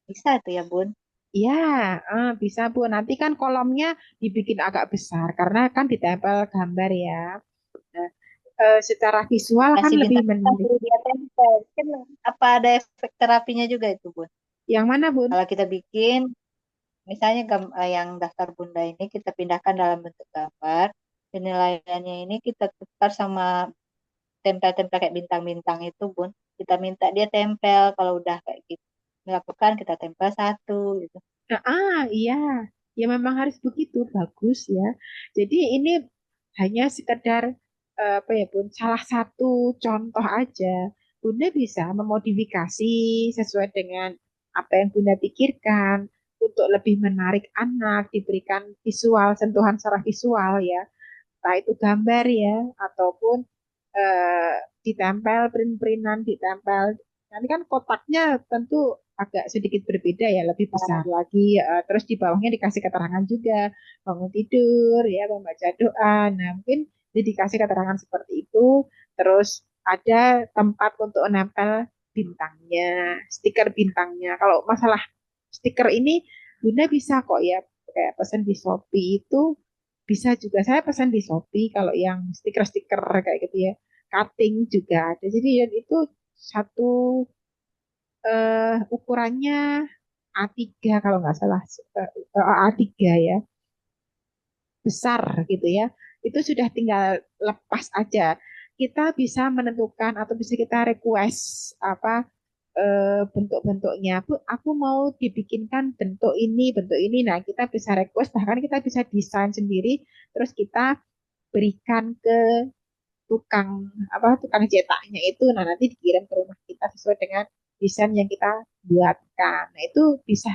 bisa tuh ya Bun. Iya, bisa Bu. Nanti kan kolomnya dibikin agak besar karena kan ditempel gambar ya. Nah, secara visual kan Kasih lebih bintang-bintang menarik. suruh dia tempel. Kan apa ada efek terapinya juga itu Bun. Yang mana Bun? Kalau kita bikin misalnya yang daftar bunda ini kita pindahkan dalam bentuk gambar. Penilaiannya ini kita tukar sama tempel-tempel kayak bintang-bintang itu, Bun. Kita minta dia tempel kalau udah kayak gitu. Melakukan kita tempel satu gitu. Iya, ya memang harus begitu, bagus ya. Jadi ini hanya sekedar apa ya Bun, salah satu contoh aja. Bunda bisa memodifikasi sesuai dengan apa yang Bunda pikirkan untuk lebih menarik anak, diberikan visual, sentuhan secara visual ya. Entah itu gambar ya, ataupun eh, ditempel, print-printan, ditempel. Nanti kan kotaknya tentu agak sedikit berbeda ya, lebih besar lagi. Terus di bawahnya dikasih keterangan juga, bangun tidur, ya, membaca doa. Nah, mungkin dikasih keterangan seperti itu. Terus ada tempat untuk menempel bintangnya, stiker bintangnya. Kalau masalah stiker ini, Bunda bisa kok ya, kayak pesan di Shopee itu bisa juga. Saya pesan di Shopee kalau yang stiker-stiker kayak gitu ya. Cutting juga ada. Jadi ya itu satu ukurannya A3 kalau nggak salah. A3 ya. Besar gitu ya. Itu sudah tinggal lepas aja. Kita bisa menentukan atau bisa kita request apa bentuk-bentuknya. Aku mau dibikinkan bentuk ini. Nah, kita bisa request, bahkan kita bisa desain sendiri, terus kita berikan ke tukang tukang cetaknya itu, nah nanti dikirim ke rumah kita sesuai dengan desain yang kita buatkan. Nah itu bisa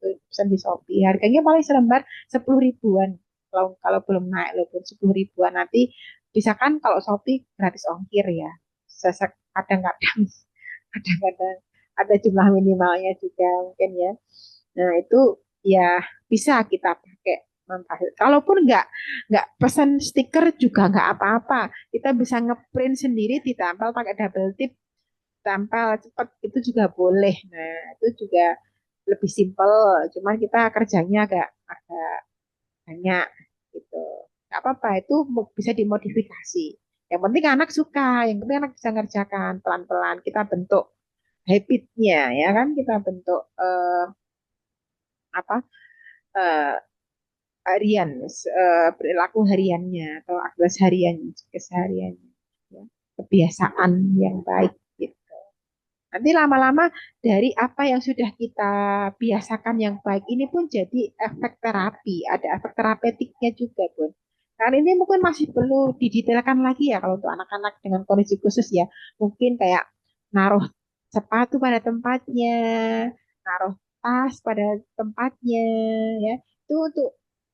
itu pesan di Shopee. Harganya paling selembar 10 ribuan. Kalau belum naik loh pun 10 ribuan. Nanti bisa kan kalau Shopee gratis ongkir ya. Sesek kadang-kadang kadang-kadang ada jumlah minimalnya juga mungkin ya. Nah itu ya bisa kita pakai manfaat. Kalaupun nggak pesan stiker juga nggak apa-apa. Kita bisa ngeprint sendiri ditempel pakai double tip, tempel cepat itu juga boleh. Nah itu juga lebih simpel. Cuman kita kerjanya agak agak banyak gitu. Nggak apa-apa itu bisa dimodifikasi. Yang penting anak suka, yang penting anak bisa ngerjakan pelan-pelan. Kita bentuk habitnya ya kan, kita bentuk apa eh, harian, perilaku hariannya atau aktivitas harian kesehariannya, ya. Kebiasaan yang baik gitu. Nanti lama-lama dari apa yang sudah kita biasakan yang baik ini pun jadi efek terapi, ada efek terapeutiknya juga pun. Karena ini mungkin masih perlu didetailkan lagi ya kalau untuk anak-anak dengan kondisi khusus ya. Mungkin kayak naruh sepatu pada tempatnya, naruh tas pada tempatnya ya. Itu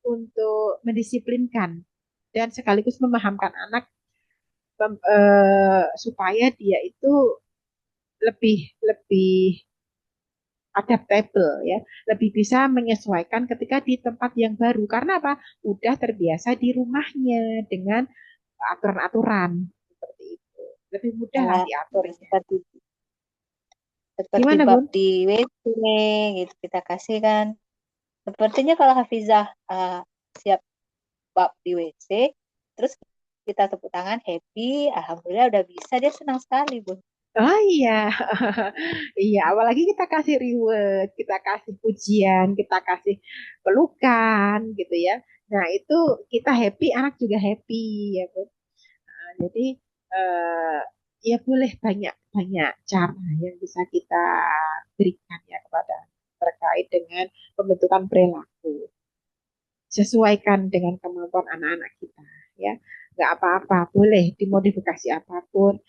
untuk mendisiplinkan dan sekaligus memahamkan anak supaya dia itu lebih lebih adaptable ya, lebih bisa menyesuaikan ketika di tempat yang baru. Karena apa? Udah terbiasa di rumahnya dengan aturan-aturan seperti itu. Lebih mudah lah Nah, diaturnya. seperti Gimana, bab Bun? di WC gitu kita kasih kan. Sepertinya kalau Hafizah siap bab di WC, terus kita tepuk tangan happy, alhamdulillah udah bisa, dia senang sekali Bu. Oh iya, iya. Apalagi kita kasih reward, kita kasih pujian, kita kasih pelukan, gitu ya. Nah itu kita happy, anak juga happy, ya Bun. Jadi eh, ya boleh banyak banyak cara yang bisa kita berikan ya kepada terkait dengan pembentukan perilaku. Sesuaikan dengan kemampuan anak-anak kita ya. Nggak apa-apa, boleh dimodifikasi apapun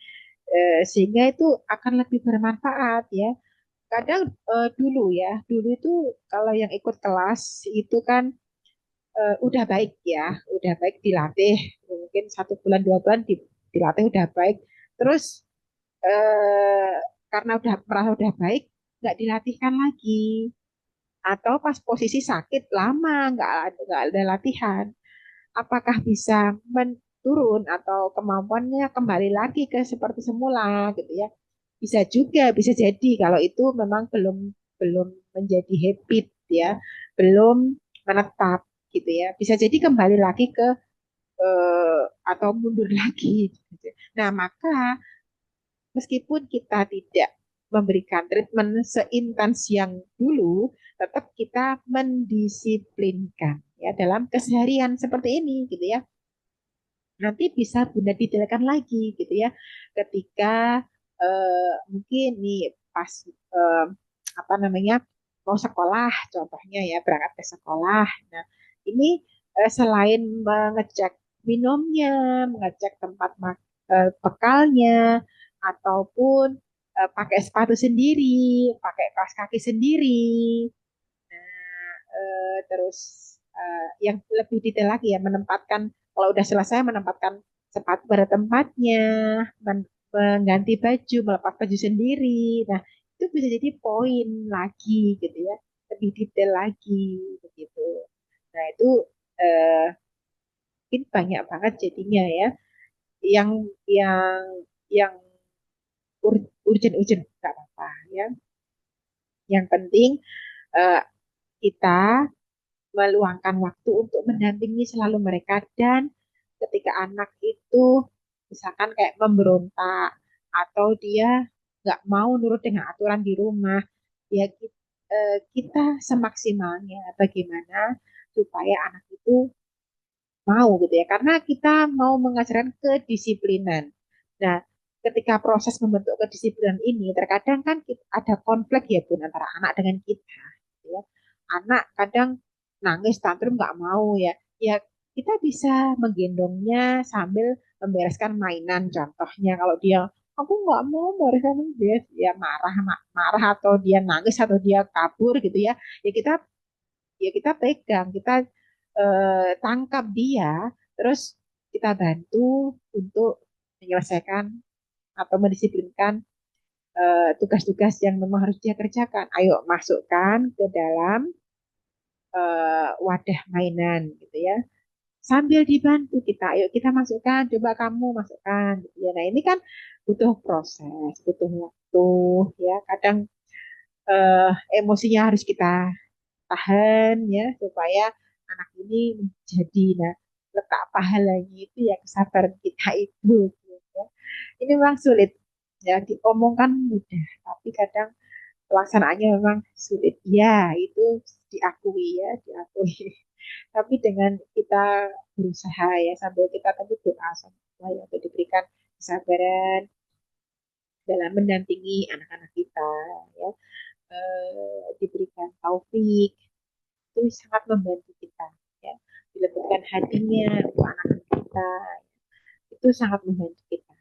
sehingga itu akan lebih bermanfaat ya. Kadang dulu itu kalau yang ikut kelas itu kan udah baik ya, udah baik dilatih, mungkin 1 bulan 2 bulan dilatih udah baik, terus eh, karena udah merasa udah baik nggak dilatihkan lagi, atau pas posisi sakit lama nggak ada latihan, apakah bisa menurun atau kemampuannya kembali lagi ke seperti semula gitu ya. Bisa juga, bisa jadi kalau itu memang belum belum menjadi habit ya, belum menetap gitu ya. Bisa jadi kembali lagi ke atau mundur lagi gitu. Nah, maka meskipun kita tidak memberikan treatment seintens yang dulu, tetap kita mendisiplinkan ya dalam keseharian seperti ini gitu ya. Nanti bisa Bunda detailkan lagi gitu ya. Ketika mungkin nih pas eh, apa namanya mau sekolah contohnya ya, berangkat ke sekolah. Nah, ini selain mengecek minumnya, mengecek tempat bekalnya, ataupun pakai sepatu sendiri, pakai kaos kaki sendiri. Nah, terus yang lebih detail lagi ya, menempatkan kalau udah selesai menempatkan sepatu pada tempatnya, mengganti baju, melepas baju sendiri. Nah, itu bisa jadi poin lagi gitu ya, lebih detail lagi begitu. Nah, itu eh, mungkin banyak banget jadinya ya, yang yang yang urgent-urgent nggak apa-apa ya. Yang penting eh, kita meluangkan waktu untuk mendampingi selalu mereka, dan ketika anak itu misalkan kayak memberontak atau dia nggak mau nurut dengan aturan di rumah ya, kita semaksimalnya bagaimana supaya anak itu mau gitu ya, karena kita mau mengajarkan kedisiplinan. Nah, ketika proses membentuk kedisiplinan ini terkadang kan ada konflik ya Bun antara anak dengan kita gitu ya. Anak kadang nangis tantrum nggak mau ya, ya kita bisa menggendongnya sambil membereskan mainan. Contohnya kalau dia aku nggak mau bereskan dia ya marah atau dia nangis atau dia kabur gitu ya, ya kita pegang, kita tangkap dia, terus kita bantu untuk menyelesaikan atau mendisiplinkan tugas-tugas yang memang harus dia kerjakan. Ayo masukkan ke dalam wadah mainan gitu ya. Sambil dibantu kita, ayo kita masukkan, coba kamu masukkan gitu ya. Nah, ini kan butuh proses, butuh waktu ya. Kadang eh, emosinya harus kita tahan ya supaya anak ini menjadi, nah, letak pahalanya itu ya kesabaran kita itu ya. Ini memang sulit ya, diomongkan mudah tapi kadang pelaksanaannya memang sulit ya, itu diakui ya, diakui. Tapi dengan kita berusaha ya, sambil kita tentu doa sama Allah ya, untuk diberikan kesabaran dalam mendampingi anak-anak kita ya, diberikan taufik, itu sangat membantu kita ya, dilebutkan hatinya untuk anak-anak kita, itu sangat membantu kita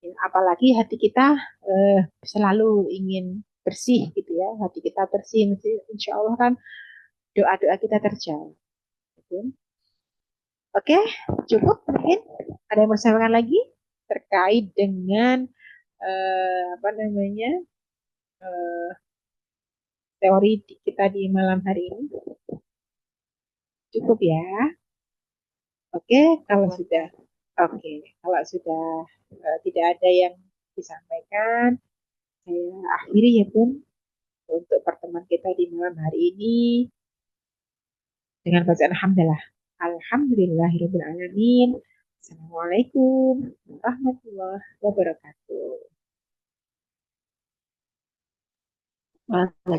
ya. Apalagi hati kita selalu ingin bersih gitu ya, hati kita bersih, insya Allah kan doa-doa kita terjawab gitu. Oke, cukup mungkin, ada yang mau disampaikan lagi terkait dengan apa namanya, eh, teori kita di malam hari ini. Cukup ya. Oke, Ya, kalau Bun. sudah, oke, kalau sudah tidak ada yang disampaikan, saya akhiri ya Bun untuk pertemuan kita di malam hari ini dengan bacaan Alhamdulillah. Alhamdulillahirrahmanirrahim. Assalamualaikum warahmatullahi wabarakatuh.